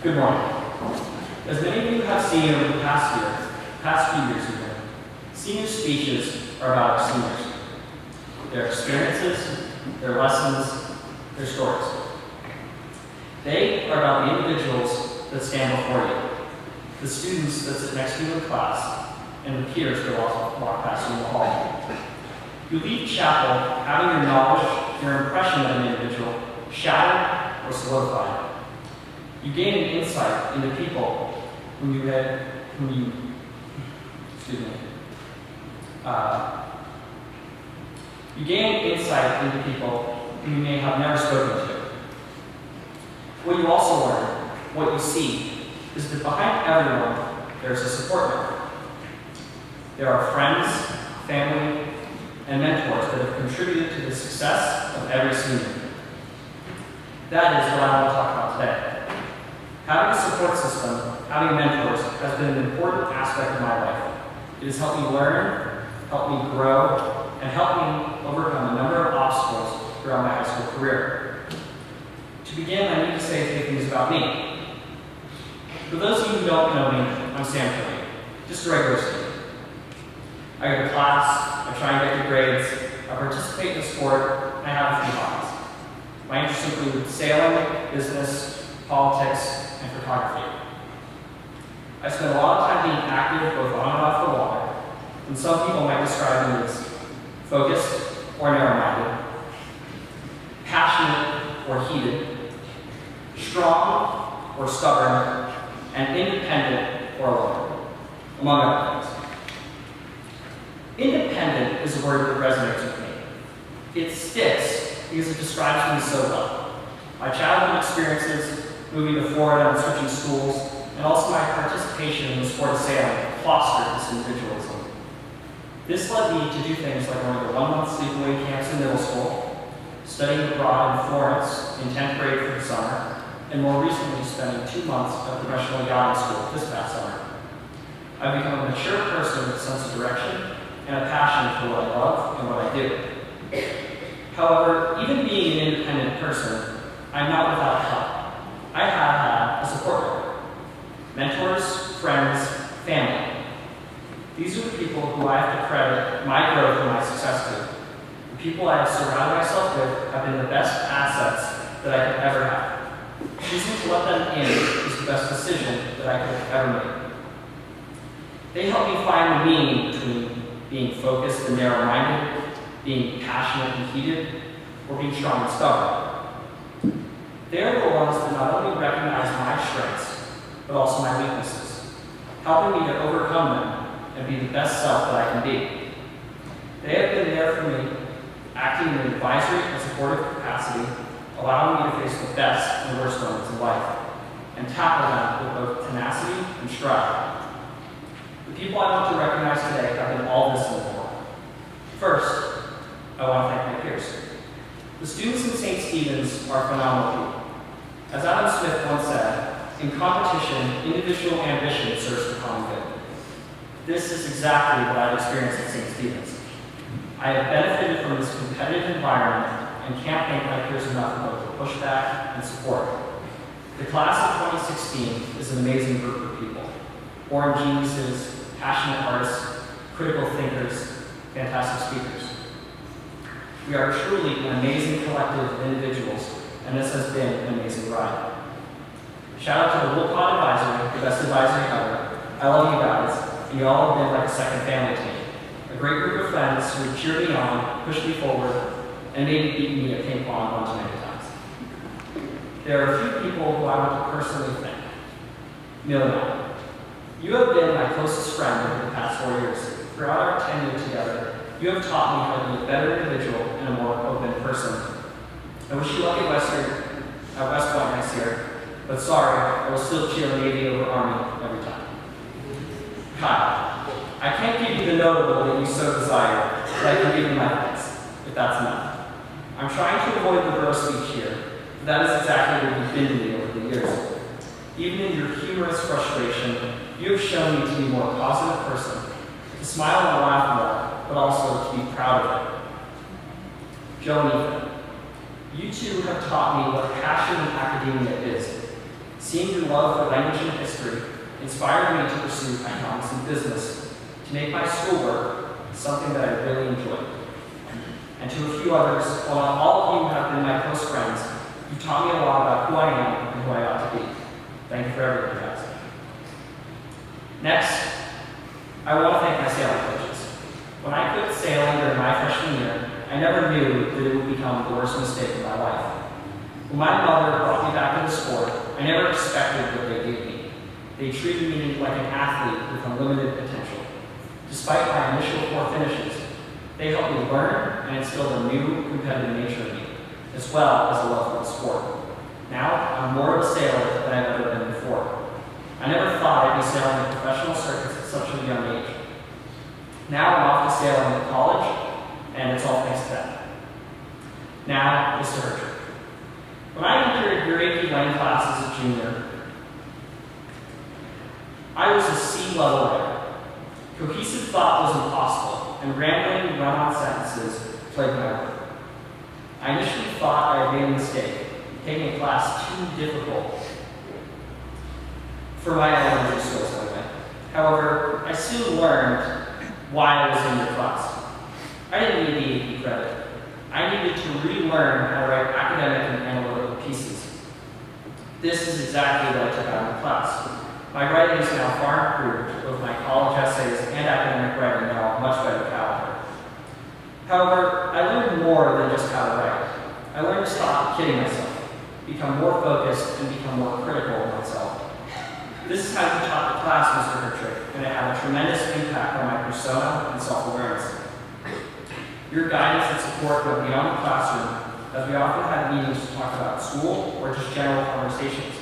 Good morning. As many of you have seen over the past few years even, senior speeches are about our seniors, their experiences, their lessons, their stories. They are about the individuals that stand before you, the students that sit next to you in class, and the peers that walk past you in the hall. You leave chapel having your knowledge, your impression of an individual shattered or solidified. You gain an insight into people you gain insight into people who you may have never spoken to. What you also learn, what you see, is that behind everyone, there's a support network. There are friends, family, and mentors that have contributed to the success of every senior. That is what I want to talk about today. Having a support system, having mentors, has been an important aspect of my life. It has helped me learn, helped me grow, and helped me overcome a number of obstacles throughout my high school career. To begin, I need to say a few things about me. For those of you who don't know me, I'm Sam Tobio, just a regular student. I go to class, I try and get good grades, I participate in sport, and I have a few hobbies. My interests include sailing, business, politics, and photography. I spend a lot of time being active both on and off the water, and some people might describe me as focused or narrow-minded, passionate or heated, strong or stubborn, and independent or alone, among other things. Independent is a word that resonates with me. It sticks because it describes me so well. My childhood experiences, moving to Florida and switching schools, and also my participation in the sport of sailing fostered this individualism. This led me to do things like going to 1-month sleepaway camps in middle school, studying abroad in Florence in 10th grade for the summer, and more recently spending 2 months at professional yachting school this past summer. I've become a mature person with a sense of direction and a passion for what I love and what I do. However, even being an independent person, I'm not without help. I have had a support network. Mentors, friends, family. These are the people who I have to credit my growth and my success to. The people I have surrounded myself with have been the best assets that I could ever have. Choosing to let them in is the best decision that I could have ever made. They help me find the meaning between being focused and narrow-minded, being passionate and heated, or being strong and stubborn. They're the ones that not only recognize my strengths, but also my weaknesses, helping me to overcome them and be the best self that I can be. They have been there for me, acting in an advisory and supportive capacity, allowing me to face the best and worst moments in life, and tackle them with both tenacity and stride. The people I want to recognize today have been all this and more. First, I want to thank my peers. The students in St. Stephen's are phenomenal people. As Adam Smith once said, in competition, individual ambition serves the common good. This is exactly what I've experienced at St. Stephen's. I have benefited from this competitive environment and can't thank my peers enough for both the pushback and support. The class of 2016 is an amazing group of people. Born geniuses, passionate artists, critical thinkers, fantastic speakers. We are truly an amazing collective of individuals, and this has been an amazing ride. Shout out to the Wilcott Advisory, the best advisory ever. I love you guys, and you all have been like a second family to me. A great group of friends who cheered me on, pushed me forward, and maybe beat me at ping pong one too many times. There are a few people who I want to personally thank. Million. You have been my closest friend over the past 4 years. Throughout our tenure together, you have taught me how to be a better individual and a more open person. I wish you luck at West Point next year, but sorry, I will still cheer Navy over Army every time. Kyle, I can't give you the notable that you so desire, but I can give you my thanks, if that's enough. I'm trying to avoid the bro speech here, but that is exactly what you've been to me over the years. Even in your humorous frustration, you have shown me to be a more positive person, to smile and laugh more, but also to be proud of it. Joe and Ethan, you two have taught me what passion in academia is. Seeing your love for language and history inspired me to pursue economics and business, to make my schoolwork something that I really enjoyed. And to a few others, while not all of you have been my close friends, you taught me a lot about who I am and who I ought to be. Thank you for everything, guys. Next, I want to thank my sailing coaches. When I quit sailing during my freshman year, I never knew that it would become the worst mistake of my life. When my mother brought me back into sport, I never expected what they gave me. They treated me like an athlete with unlimited potential. Despite my initial poor finishes, they helped me learn and instilled a new competitive nature in me, as well as a love for the sport. Now, I'm more of a sailor than I've ever been before. I never thought I'd be sailing in professional circuits at such a young age. Now I'm off to sailing at college, and it's all thanks to that. Now, Mr. Hertrick. When I entered your AP Lane class as a junior, I was a C-level writer. Cohesive thought was impossible, and rambling, run-on sentences plagued my work. I initially thought I had made a mistake, taking a class too difficult for my elementary skills anyway. However, I soon learned why I was in your class. I didn't need the AP credit. I needed to relearn how to write academic and analytical pieces. This is exactly what I took out of the class. My writing is now far improved. Both my college essays and academic writing are now of much better caliber. However, I learned more than just how to write. I learned to stop kidding myself, become more focused, and become more critical of myself. This is how you taught the class, Mr. Hertrick, and it had a tremendous impact on my persona and self-awareness. Your guidance and support go beyond the classroom, as we often had meetings to talk about school or just general conversations.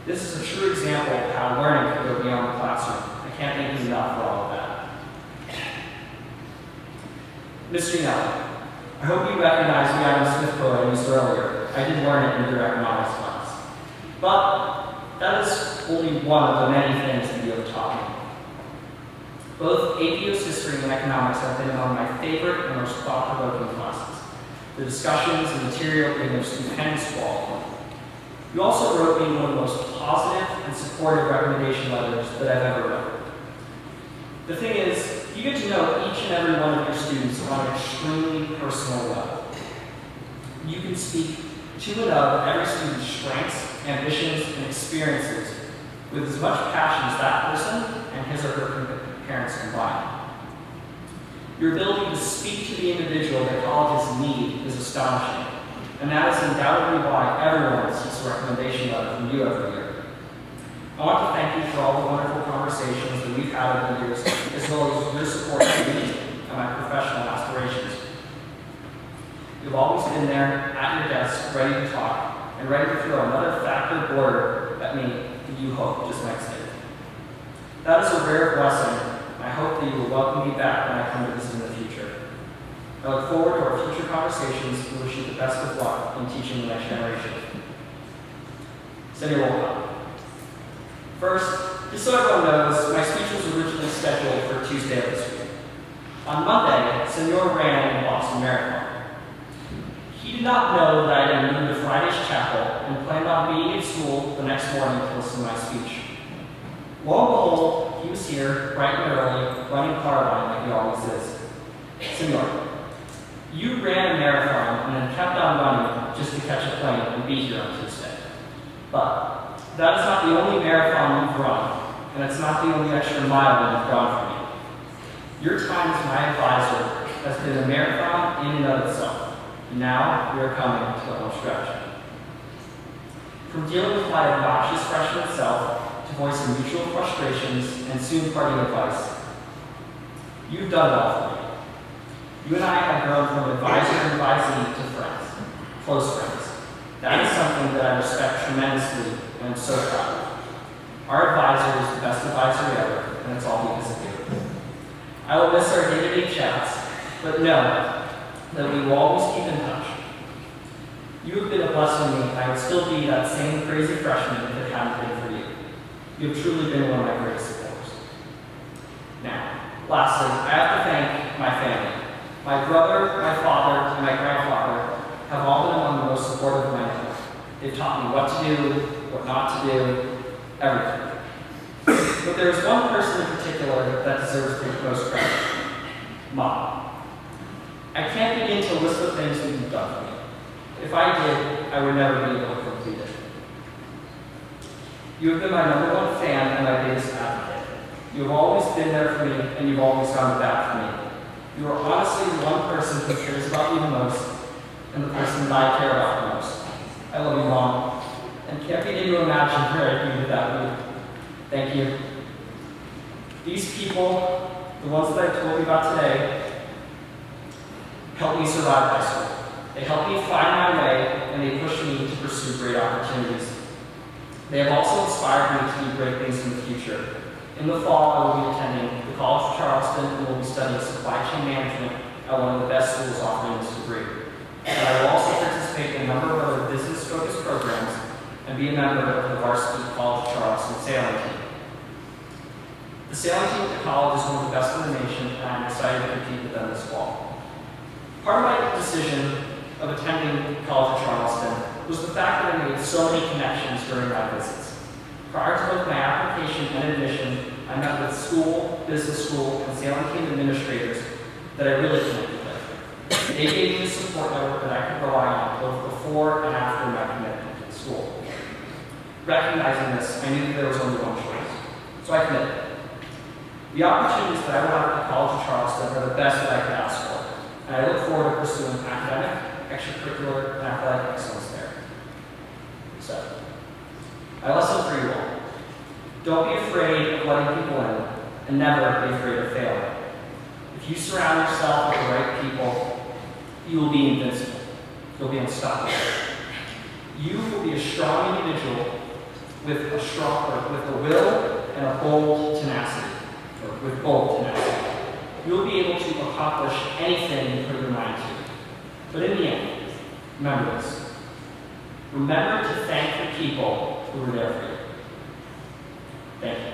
This is a true example of how learning can go beyond the classroom. I can't thank you enough for all of that. Mr. Nelly, I hope you recognize the Adam Smith quote I used earlier. I did learn it in your economics class. But that is only one of the many things that you have taught me. Both APO's history and economics have been among my favorite and most thought-provoking classes. The discussions and material being of stupendous quality. You also wrote me one of the most positive and supportive recommendation letters that I've ever read. The thing is, you get to know each and every one of your students on an extremely personal level. You can speak to and of every student's strengths, ambitions, and experiences with as much passion as that person and his or her parents combined. Your ability to speak to the individual that colleges need is astonishing, and that is undoubtedly why everyone seeks a recommendation letter from you every year. I want to thank you for all the wonderful conversations that we've had over the years, as well as your support for me and my professional aspirations. You've always been there at your desk, ready to talk, and ready to throw another fact or blurb at me that you hope just might stick. That is a rare blessing. I hope that you will welcome me back when I come to visit in the future. I look forward to our future conversations and wish you the best of luck in teaching the next generation. Cindy Wolcott. First, just so everyone knows, my speech was originally scheduled for Tuesday of this week. On Monday, Senor ran in the Boston Marathon. He did not know that I had moved to Friday's chapel and planned on being at school the next morning to listen to my speech. Lo and behold, he was here, bright and early, running Carline like he always is. Senor, you ran a marathon and then kept on running just to catch a plane and be here on Tuesday. But that is not the only marathon you've run, and it's not the only extra mile you've gone for me. Your time as my advisor has been a marathon in and of itself. Now we are coming to the home stretch. From dealing with my obnoxious freshman self to voicing mutual frustrations and soon parting advice, you've done it all for me. You and I have grown from advisor and advisee to friends, close friends. That is something that I respect tremendously and I'm so proud of. Our advisor is the best advisor ever, and it's all because of you. I will miss our day-to-day chats, but know that we will always keep in touch. You have been a blessing to me, and I would still be that same crazy freshman if it hadn't been for you. You have truly been one of my greatest supporters. Now, lastly, I have to thank my family. My brother, my father, and my grandfather have all been among the most supportive of my life. They've taught me what to do, what not to do, everything. But there's one person in particular that deserves the most credit. Mom. I can't begin to list the things that you've done for me. If I did, I would never be able to complete it. You have been my #1 fan and my biggest advocate. You have always been there for me, and you've always gone back for me. You are honestly the one person who cares about me the most, and the person that I care about the most. I love you, Mom, and can't begin to imagine where I'd be without you. Thank you. These people, the ones that I told you about today, helped me survive high school. They helped me find my way, and they pushed me to pursue great opportunities. They have also inspired me to do great things in the future. In the fall, I will be attending the College of Charleston and will be studying supply chain management at one of the best schools offering this degree. And I will also participate in a number of other business-focused programs and be a member of the varsity College of Charleston sailing team. The sailing team at the college is one of the best in the nation, and I'm excited to compete with them this fall. Part of my decision of attending College of Charleston was the fact that I made so many connections during my visits. Prior to both my application and admission, I met with school, business school, and sailing team administrators that I really connected with. They gave me a support network that I could rely on both before and after my commitment to the school. Recognizing this, I knew that there was only one choice, so I committed. The opportunities that I will have at the College of Charleston are the best that I could ask for, and I look forward to pursuing academic, extracurricular, and athletic excellence there. So, my lesson for you all: don't be afraid of letting people in, and never be afraid of failing. If you surround yourself with the right people, you will be invincible. You'll be unstoppable. You will be a strong individual with a will and a bold tenacity. With bold tenacity. You'll be able to accomplish anything you put your mind to. But in the end, remember this. Remember to thank the people who were there for you. Thank you.